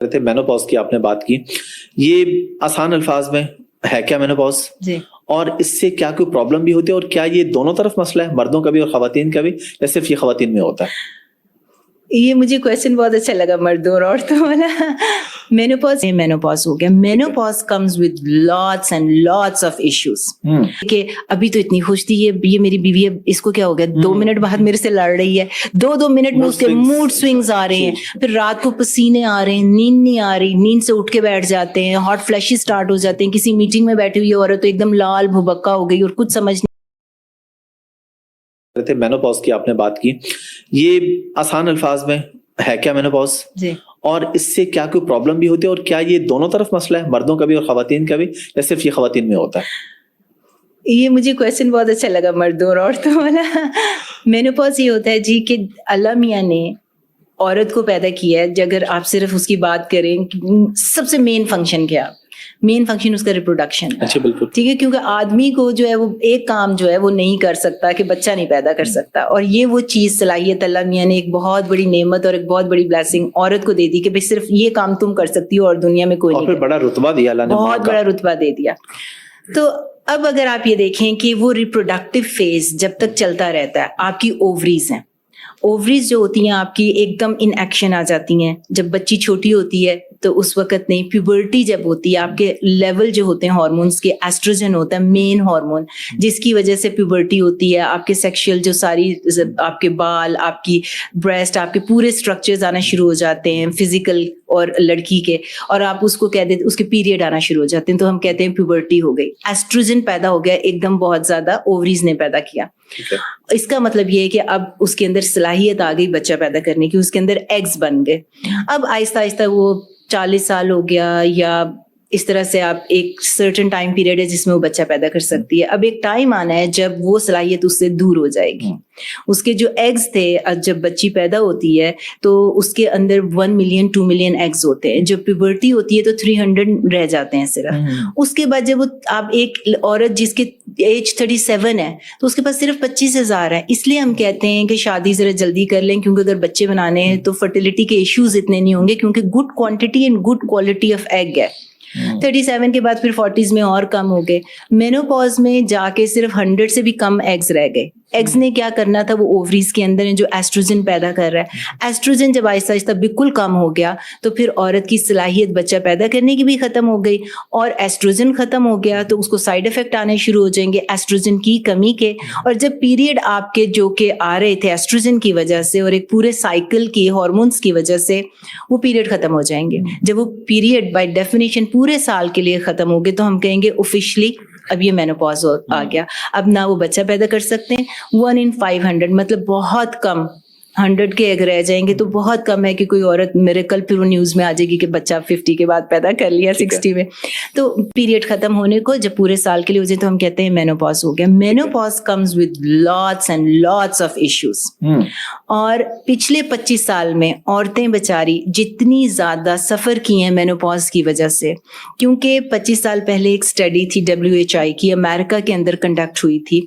تھے مینوپاز کی آپ نے بات کی، یہ آسان الفاظ میں ہے کیا مینوپاز؟ جی اور اس سے کیا کوئی پرابلم بھی ہوتی ہے، اور کیا یہ دونوں طرف مسئلہ ہے، مردوں کا بھی اور خواتین کا بھی، یا صرف یہ خواتین میں ہوتا ہے؟ یہ مجھے کویسچن بہت اچھا لگا، مردوں اور عورتوں والا. مینوپاز ہو گیا. Menopause comes with lots and lots of issues. کہ ابھی تو اتنی خوش تھی، یہ میری بیوی، اب اس کو کیا ہو گیا، 2 منٹ بعد میرے سے لڑ رہی ہے، 2 منٹ میں اس کے موڈ سوئنگز آ رہے ہیں، پھر رات کو پسینے آ رہے ہیں، نیند نہیں آ رہی، نیند سے اٹھ کے بیٹھ جاتے ہیں، ہاٹ فلیشز اسٹارٹ ہو جاتے ہیں. کسی میٹنگ میں بیٹھی ہوئی عورت تو ایک دم لال بھبکا ہو گئی اور کچھ سمجھ تھے مینوپاز کی آپ نے بات کی، یہ آسان الفاظ میں ہے کیا مینوپاز؟ جی اور اس سے کیا کوئی پرابلم بھی ہوتی ہے، اور کیا یہ دونوں طرف مسئلہ ہے، مردوں کا بھی اور خواتین کا بھی، یا صرف یہ خواتین میں ہوتا ہے؟ یہ مجھے کویسچن بہت اچھا لگا، مردوں اور عورتوں والا. مینوپاز یہ ہوتا ہے جی کہ اللہ میاں نے عورت کو پیدا کیا ہے. اگر آپ صرف اس کی بات کریں، سب سے مین فنکشن کیا؟ مین فنکشن اس کا ریپروڈکشن ہے. اچھا بالکل ٹھیک ہے، کیونکہ آدمی کو جو ہے وہ ایک کام جو ہے وہ نہیں کر سکتا کہ بچہ نہیں پیدا کر سکتا، اور یہ وہ چیز صلاحیت اللہ میاں نے ایک بہت بڑی نعمت اور ایک بہت بڑی بلیسنگ عورت کو دے دی کہ بھائی صرف یہ کام تم کر سکتی ہو اور دنیا میں کوئی اور نہیں. پھر بڑا رتبہ دیا اللہ نے، بہت بڑا رتبہ دے دیا. تو اب اگر آپ یہ دیکھیں کہ وہ ریپروڈکٹیو فیز جب تک چلتا رہتا ہے، آپ کی اووریز ہیں، اووریز جو ہوتی ہیں آپ کی ایک دم ان ایکشن آ جاتی ہیں. جب بچی چھوٹی ہوتی ہے تو اس وقت نہیں، پیوبرٹی جب ہوتی ہے، آپ کے لیول جو ہوتے ہیں ہارمونس کے، ایسٹروجن ہوتا ہے مین ہارمون، جس کی وجہ سے پیوبرٹی ہوتی ہے. آپ کے سیکشل جو ساری، آپ کے بال، آپ کی بریسٹ، آپ کے پورے اسٹرکچرز آنا شروع ہو جاتے ہیں فزیکل اور لڑکی کے، اور آپ اس کو کہہ دیتے، اس کے پیریڈ آنا شروع ہو جاتے ہیں، تو ہم کہتے ہیں پیوبرٹی ہو گئی. ایسٹروجن پیدا ہو گیا ایک دم بہت زیادہ، اووریز نے پیدا کیا. اس کا مطلب یہ ہے کہ اب اس کے اندر صلاحیت آ گئی بچہ پیدا کرنے کی، اس کے اندر ایگز بن گئے. اب آہستہ آہستہ وہ 40 سال ہو گیا یا اس طرح سے آپ ایک سرٹن ٹائم پیریڈ ہے جس میں وہ بچہ پیدا کر سکتی ہے. اب ایک ٹائم آنا ہے جب وہ صلاحیت اس سے دور ہو جائے گی. اس کے جو ایگز تھے، جب بچی پیدا ہوتی ہے تو اس کے اندر 1 ملین 2 ملین ایگز ہوتے ہیں. جب پیوبرٹی ہوتی ہے تو 300 رہ جاتے ہیں صرف. اس کے بعد جب آپ ایک عورت جس کے ایج 37 ہے تو اس کے پاس صرف 25,000 ہے. اس لیے ہم کہتے ہیں کہ شادی ذرا جلدی کر لیں، کیونکہ اگر بچے بنانے ہیں تو فرٹیلٹی کے ایشوز اتنے نہیں ہوں گے، کیونکہ good quantity and good quality of egg ہے. 37 کے بعد پھر 40s میں اور کم ہو گئے. مینوپاز میں جا کے صرف 100 سے بھی کم ایگز رہ گئے. ایگز نے کیا کرنا تھا، وہ اووریز کے اندر ہیں جو ایسٹروجن پیدا کر رہا ہے. ایسٹروجن جب آہستہ آہستہ بالکل کم ہو گیا تو پھر عورت کی صلاحیت بچہ پیدا کرنے کی بھی ختم ہو گئی، اور ایسٹروجن ختم ہو گیا تو اس کو سائیڈ افیکٹ آنے شروع ہو جائیں گے ایسٹروجن کی کمی کے. اور جب پیریڈ آپ کے جو کہ آ رہے تھے ایسٹروجن کی وجہ سے اور ایک پورے سائیکل کی ہارمونس کی وجہ سے، وہ پیریڈ ختم ہو جائیں گے. جب وہ پیریڈ بائی ڈیفینیشن پورے سال کے لیے ختم ہو گئے تو ہم کہیں گے آفیشلی اب یہ مینوپاز آ گیا. اب نہ وہ بچہ پیدا کر سکتے ہیں. 1 in 500 مطلب بہت کم، 100 کے اگر رہ جائیں گے تو بہت کم ہے کہ کوئی عورت میرے کل پھر وہ نیوز میں آ جائے گی کہ بچہ 50 کے بعد پیدا کر لیا، 60 میں. تو پیریڈ ختم ہونے کو جب پورے سال کے لیے ہو جائے تو ہم کہتے ہیں مینوپاز ہو گیا. Menopause comes with lots and lots of issues. اور پچھلے 25 سال میں عورتیں بیچاری جتنی زیادہ سفر کی ہیں مینوپاز کی وجہ سے، کیونکہ 25 سال پہلے ایک اسٹڈی تھی WHI کی، امریکہ کے اندر کنڈکٹ ہوئی تھی،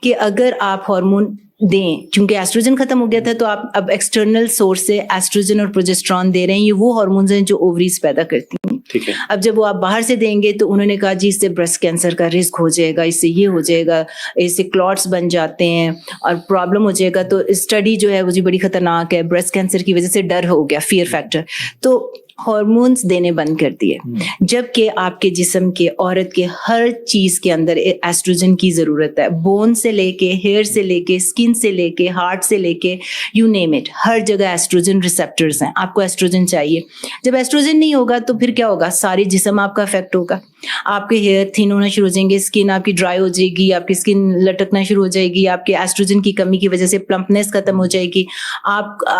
کہ اگر آپ ہارمون دیں، چونکہ ایسٹروجن ختم ہو گیا تھا تو آپ اب ایکسٹرنل سورس سے ایسٹروجن اور پروجسٹرون دے رہے ہیں. یہ وہ ہارمونز ہیں جو اووریز پیدا کرتی ہیں. اب جب وہ آپ باہر سے دیں گے تو انہوں نے کہا جی اس سے بریسٹ کینسر کا رسک ہو جائے گا، اس سے یہ ہو جائے گا، اس سے کلاٹس بن جاتے ہیں اور پرابلم ہو جائے گا. تو اسٹڈی جو ہے وہ جی بڑی خطرناک ہے. بریسٹ کینسر کی وجہ سے ڈر ہو گیا، فیئر فیکٹر. تو ہارمونز دینے بند کر دیے، جبکہ آپ کے جسم کے، عورت کے ہر چیز کے اندر ایسٹروجن کی ضرورت ہے. بون سے لے کے، ہیئر سے لے کے، اسکن سے لے کے، ہارٹ سے لے کے، یو نیم اٹ، ہر جگہ ایسٹروجن ریسیپٹرز ہیں. آپ کو ایسٹروجن چاہیے. جب ایسٹروجن نہیں ہوگا تو پھر کیا ہوگا، ساری جسم آپ کا افیکٹ ہوگا. آپ کے ہیئر تھن ہونا شروع ہو جائیں گے، اسکن آپ کی ڈرائی ہو جائے گی، آپ کی اسکن لٹکنا شروع ہو جائے گی. آپ کے ایسٹروجن کی کمی کی وجہ سے پلمپنس ختم ہو جائے گی.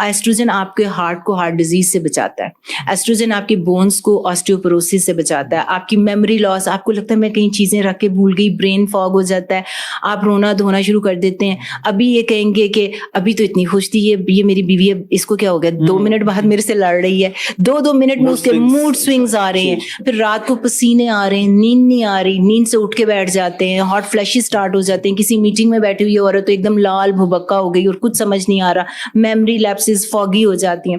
ایسٹروجن آپ کے ہارٹ کو ہارٹ ڈیزیز سے بچاتا ہے. ایسٹروجن آپ کی بونز کو آسٹیوپروسس سے بچاتا ہے. آپ کی میموری لاس، آپ کو لگتا ہے میں کئی چیزیں رکھ کے بھول گئی، برین فاگ ہو جاتا ہے، آپ رونا دھونا شروع کر دیتے ہیں. ابھی یہ کہیں گے کہ ابھی تو اتنی خوش تھی، یہ میری بیوی، اب اس کو کیا ہو گیا، 2 منٹ بعد میرے سے لڑ رہی ہے، 2 منٹ میں اس کے موڈ سوئنگز آ رہے ہیں، پھر رات کو پسینے آ رہے ہیں، نیند نہیں آ رہی، نیند سے اٹھ کے بیٹھ جاتے ہیں، ہاٹ فلیشز اسٹارٹ ہو جاتے ہیں. کسی میٹنگ میں بیٹھی ہوئی عورت تو ایک دم لال بھبکا ہو گئی اور کچھ سمجھ نہیں آ رہا، میموری لیپسز، فاگی ہو جاتی ہیں.